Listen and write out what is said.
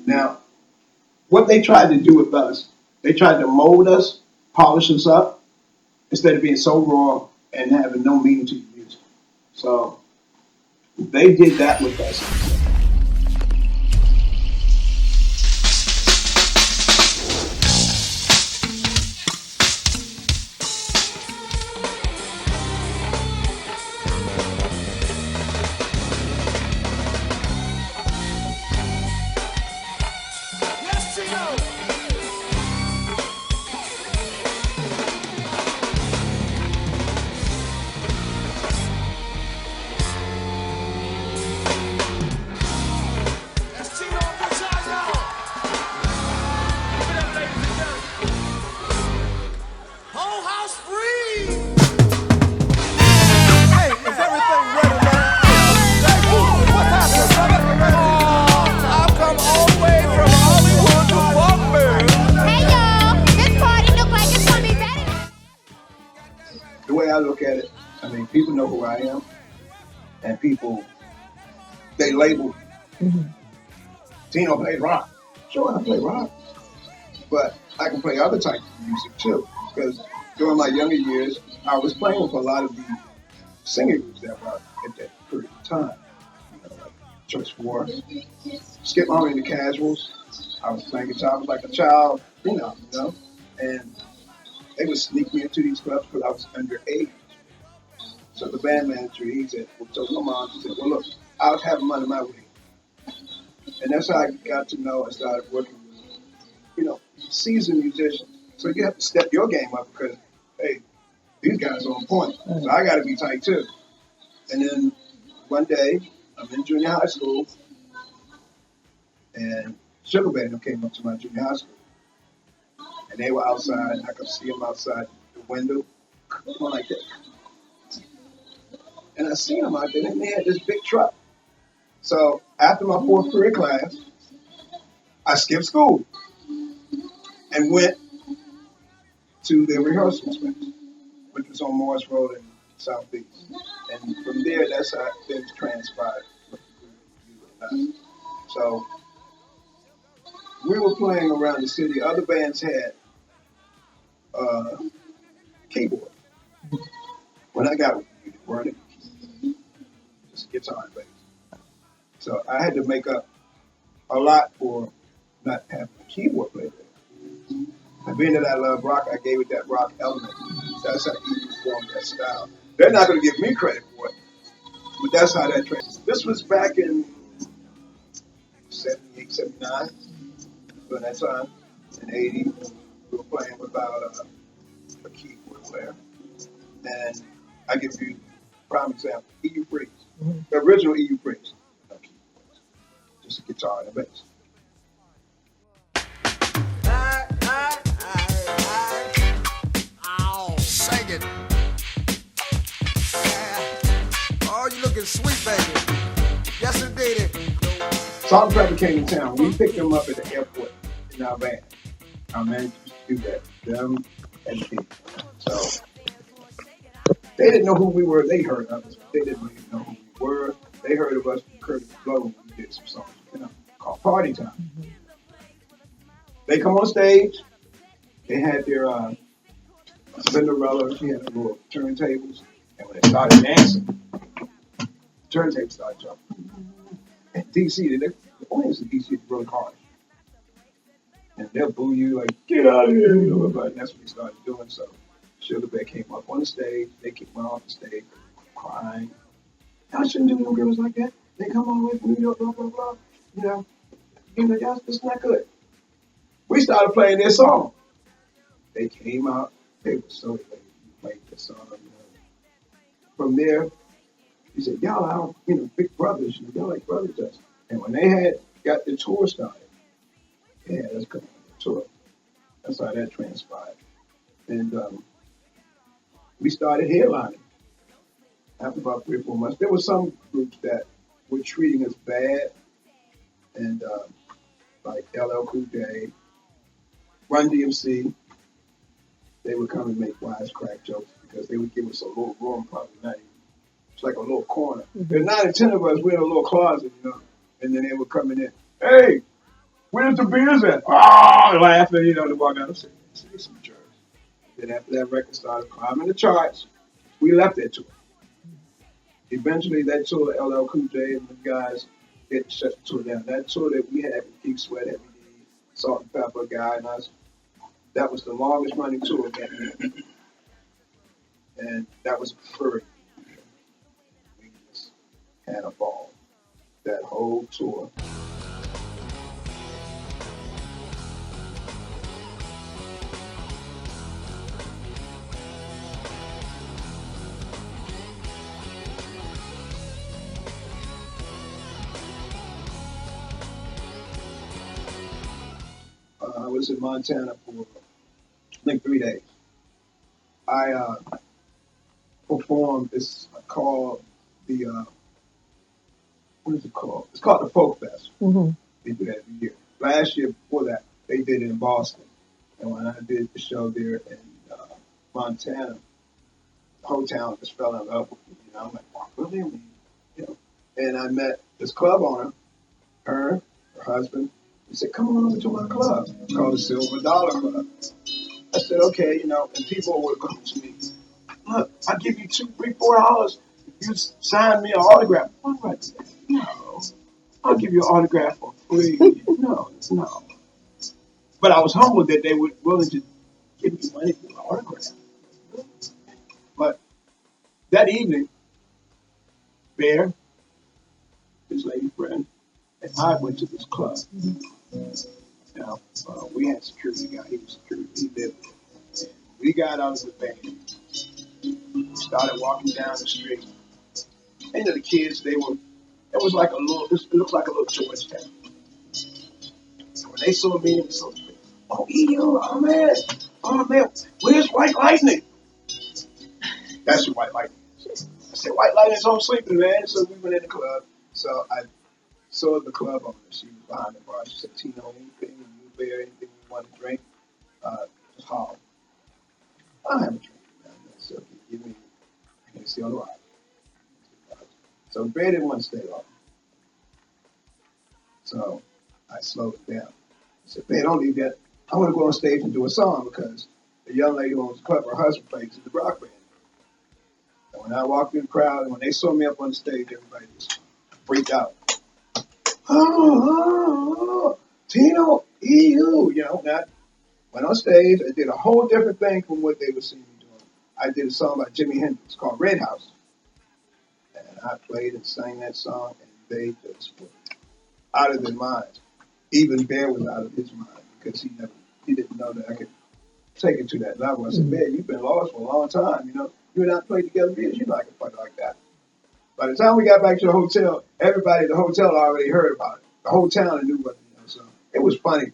Now, what they tried to do with us, they tried to mold us, polish us up, instead of being so raw and having no meaning to the music. So they did that with us. Yes, Tino! That's Tino on good time, y'all. Give it up, ladies and gentlemen. Whole house free. Hey, is everything ready, man? Thank you. What's happening, brother? Oh, I've come all the way from Hollywood to Buckman. Hey y'all, this party look like it's gonna be better. The way I look at it, I mean, people know who I am, and people, they label Tino plays rock. Sure, I play rock, but I can play other types of music too. Because during my younger years, I was playing with a lot of the singing groups that were at that period of time. You know, like Church 4, Skip Harmony and the Casuals. I was playing guitar. I was like a child, you know, and they would sneak me into these clubs because I was underage. So the band manager, he said, well, told my mom, he said, well, look, I'll have money my way. And that's how I got to know and started working with, seasoned musicians. So you have to step your game up because, hey, these guys are on point. So I got to be tight too. And then one day, I'm in junior high school, and Sugar Band came up to my junior high school. And they were outside. I could see them outside the window, going like that. And I seen them out there, and they had this big truck. So after my fourth career class, I skipped school and went to their rehearsal space, which was on Morris Road in South Beach. And from there, that's how things transpired. So we were playing around the city. Other bands had keyboard. When I got with it, weren't it? Just guitar and bass. So I had to make up a lot for not having a keyboard player there. And being that I love rock, I gave it that rock element. That's how he formed that style. They're not going to give me credit for it, but that's how that translates. This was back in 78, 79, during that time. In 80, we were playing without a keyboard player. And I give you a prime example, EU Freeze. The original EU Freeze. Just a guitar and a bass. Sing it. Yeah. Oh, you looking sweet, baby. Yes, indeed. Salt and Pepper came to town. We picked them up at the airport in our van. Our manager used to do that. Them and the people. So they didn't know who we were. They heard of us. They didn't really know who we were. They heard of us from Curtis Blow when we did some songs, called Party Time. They come on stage. They had their Cinderella. She had the little turntables. And when they started dancing, the turntables started jumping. And DC, the audience in DC is really hard. And they'll boo you like, get out of here. But that's what they started doing. So Sugar Bear came up on the stage. They kicked me off the stage, crying. I shouldn't do no girls like that. They come all the way from New York, blah, blah, blah. Y'all, it's not good. We started playing their song. They came out. They were so elated. We played their song. From there, he said, y'all are, big brothers. Y'all like brothers to us. And when they had got the tour started, yeah, let's come on the tour. That's how that transpired. And we started headlining. After about 3 or 4 months, there were some groups that were treating us bad, and like LL Cool J, Run DMC, they would come and make wisecrack jokes because they would give us a little room, probably not even. It's like a little corner. There's 9 or 10 of us, we're in a little closet, and then they would come in there, hey, Where's the beers at? Oh, laughing, to walk out and say some jerks. Then after that record started climbing the charts, we left that tour. Eventually, that tour, LL Cool J and the guys, it shut the tour down. That tour that we had with Keith Sweat, Heavy D, Salt and Pepper, Guy, and us, that was the longest running tour that year. And that was preferred. We just had a ball. That whole tour. I was in Montana for, I think, 3 days. I performed, it's called the, what is it called? It's called the Folk Fest. Mm-hmm. They do that every year. Last year before that, they did it in Boston. And when I did the show there in Montana, the whole town just fell in love with me. I'm like, wow, really? And I met this club owner, her husband. He said, come on over to my club. It's called the Silver Dollar Club. I said, okay, and people would come to me. Look, I'll give you $2, $3, $4 if you sign me an autograph. I'm like, no, I'll give you an autograph for free. No. But I was humbled that they were willing to give me money for an autograph. But that evening, Bear, his lady friend, and I went to this club. Now, we had security guy. He was security. He lived there. We got out of the van. We started walking down the street. And the kids, it was like it looked like a little Georgetown. So when they saw me, they saw me. Oh, EU, oh man, where's White Lightning? That's who White Lightning is. I said, White Lightning's home sleeping, man. So we went in the club. So I saw the club owner. She was behind the bar. She said, Tino, anything, you bear, anything you want to drink, just holler. I'll have a drink. So give me, I can see on the ride. So Bear didn't want to stay long. So I slowed it down. I said, Bear, don't leave yet. I want to go on stage and do a song because the young lady who owns the club, her husband plays in the rock band. And when I walked in the crowd, and when they saw me up on the stage, everybody just freaked out. Oh, Tino, EU, and I went on stage. I did a whole different thing from what they were seeing me doing. I did a song by Jimi Hendrix called Red House. And I played and sang that song, and they just were out of their minds. Even Bear was out of his mind because he didn't know that I could take it to that level. I said, Bear, you've been lost for a long time. You and I played together years. You know I can play like that. By the time we got back to the hotel, everybody at the hotel already heard about it. The whole town knew what. So it was funny.